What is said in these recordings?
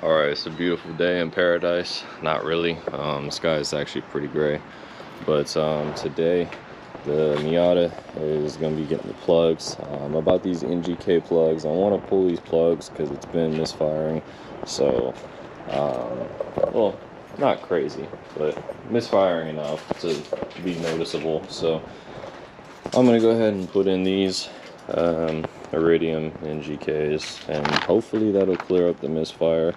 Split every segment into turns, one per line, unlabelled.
Alright, it's a beautiful day in paradise. Not really. The sky is actually pretty gray. But today, the Miata is going to be getting the plugs. About these NGK plugs, I want to pull these plugs because it's been misfiring. So, well, not crazy, but misfiring enough to be noticeable. So, I'm going to go ahead and put in these Iridium NGKs, and hopefully that'll clear up the misfire.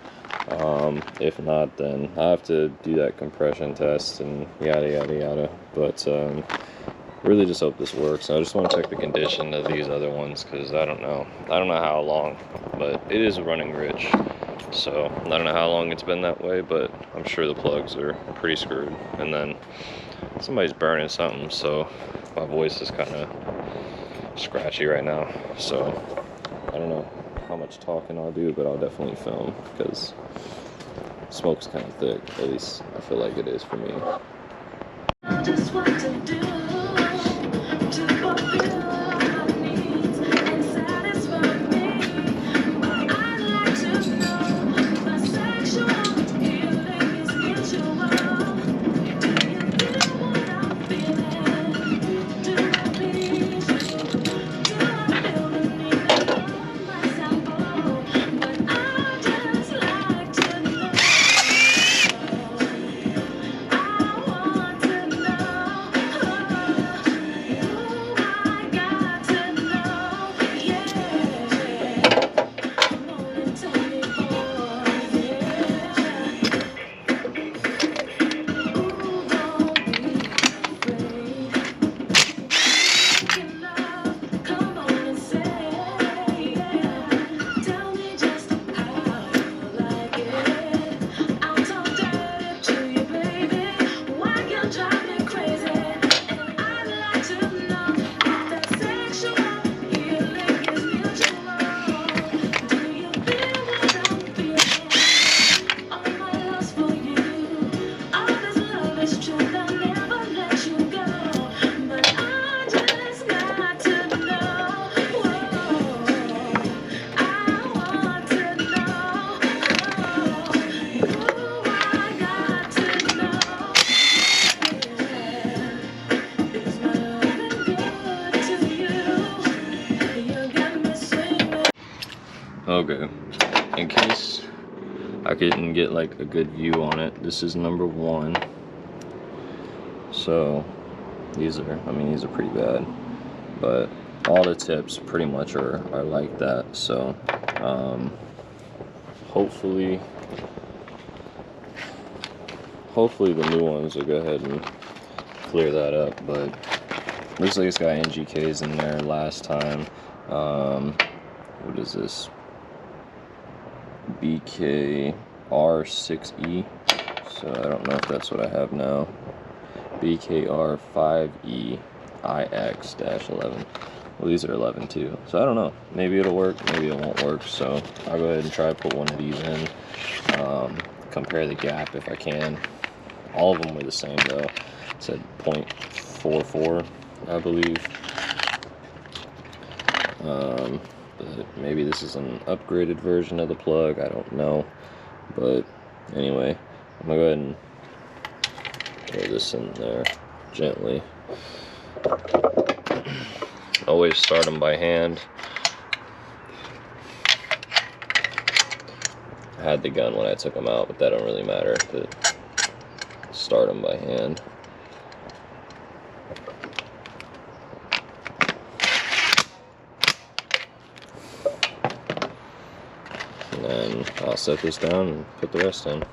If not, then I have to do that compression test and yada yada yada. But really just hope this works. I just want to check the condition of these other ones because I don't know how long, but it is running rich. So I don't know how long it's been that way, but I'm sure the plugs are pretty screwed. And then somebody's burning something, so my voice is kind of scratchy right now. So I don't know how much talking I'll do, but I'll definitely film because smoke's kind of thick. At least I feel like it is for me. Just what to do to fulfill my needs and satisfy me. But I'd like to know my sexual healing is mutual. Do you feel what I'm feeling? Do I please you? Do I feel the need of myself? But I just like to know. I want to know. I got to know. Yeah. Come on and tell me, boy. Yeah. Ooh, don't be afraid. Love, come on and say, yeah. Tell me just how you like it. I'll talk dirty to you, baby. Why you drive me crazy? And I'd like to know if that sexual healing is mutual. Do you feel what I'm feeling? All my love's for you. All this love is true. I'll never let you go. But I just got to know. Whoa. I want to know. Ooh, I got to know. Is my loving good to you? You got me swinging. Okay, in case I couldn't get like a good view on it, this is number one. So these are pretty bad, but all the tips pretty much are like that. So hopefully the new ones will go ahead and clear that up. But looks like it's got NGKs in there last time. What is this? BKR6E. So I don't know if that's what I have now. BKR5E IX-11. Well, these are 11 too, so I don't know. Maybe it'll work, maybe it won't work. So I'll go ahead and try to put one of these in. Compare the gap if I can. All of them were the same though. It said 0.44, I believe. But maybe this is an upgraded version of the plug. I don't know. But anyway, I'm gonna go ahead and throw this in there gently. Always start them by hand. I had the gun when I took them out, but that don't really matter. But start them by hand. And then I'll set this down and put the rest in.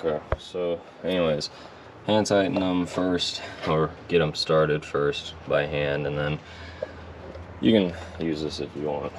Okay, so anyways, hand tighten them first, or get them started first by hand, and then you can use this if you want.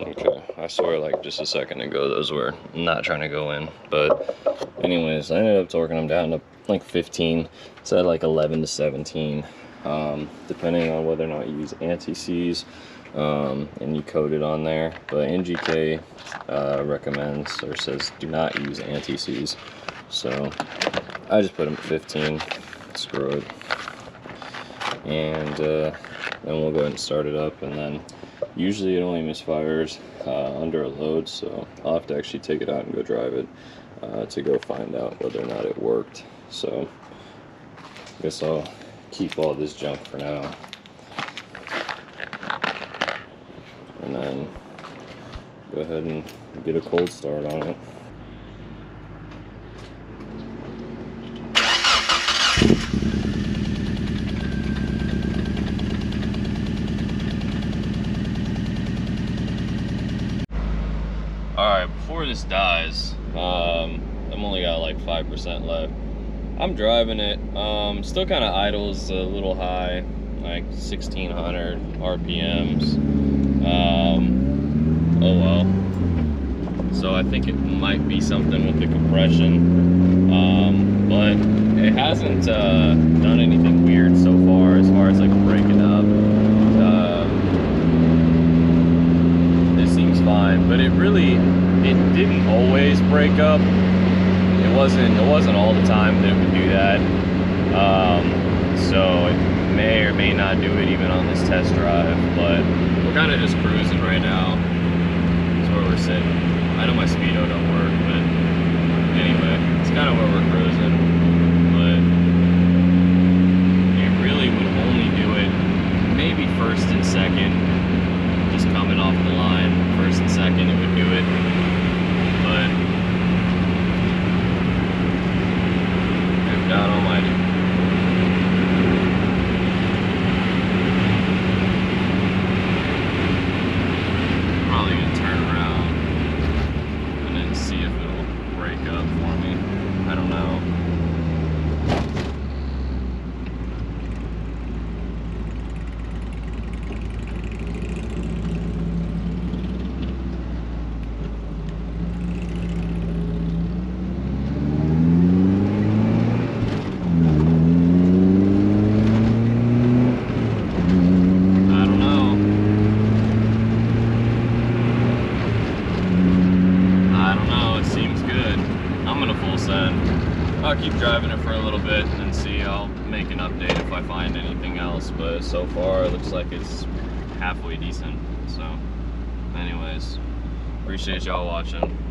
Okay, I swear like just a second ago those were not trying to go in, but anyways, I ended up torquing them down to like 15. It's at like 11 to 17, depending on whether or not you use anti-seize, and you code it on there. But NGK recommends or says do not use anti-seize, so I just put them at 15. Screw it. And then we'll go ahead and start it up, and then usually it only misfires under a load, so I'll have to actually take it out and go drive it to go find out whether or not it worked. So I guess I'll keep all this junk for now, and then go ahead and get a cold start on it. Alright, before this dies, I've only got like 5% left. I'm driving it, still kind of idles a little high, like 1600 RPMs. Oh well. So I think it might be something with the compression, but it hasn't done anything weird so far as like breaking up. It seems fine, but it didn't always break up. It wasn't all the time that it would do that. So it may or may not do it even on this test drive, but we're kind of just cruising right now. That's where we're sitting. I know my speedo don't work, but anyway, it's kind of where we're cruising. But it really would only do it maybe first and second, just coming off the line. First and second it would do it, but God almighty. Probably gonna turn around and then see if it'll break up for me. I don't know. this, then I'll keep driving it for a little bit and then see. I'll make an update if I find anything else, but so far it looks like it's halfway decent. So anyways, appreciate y'all watching.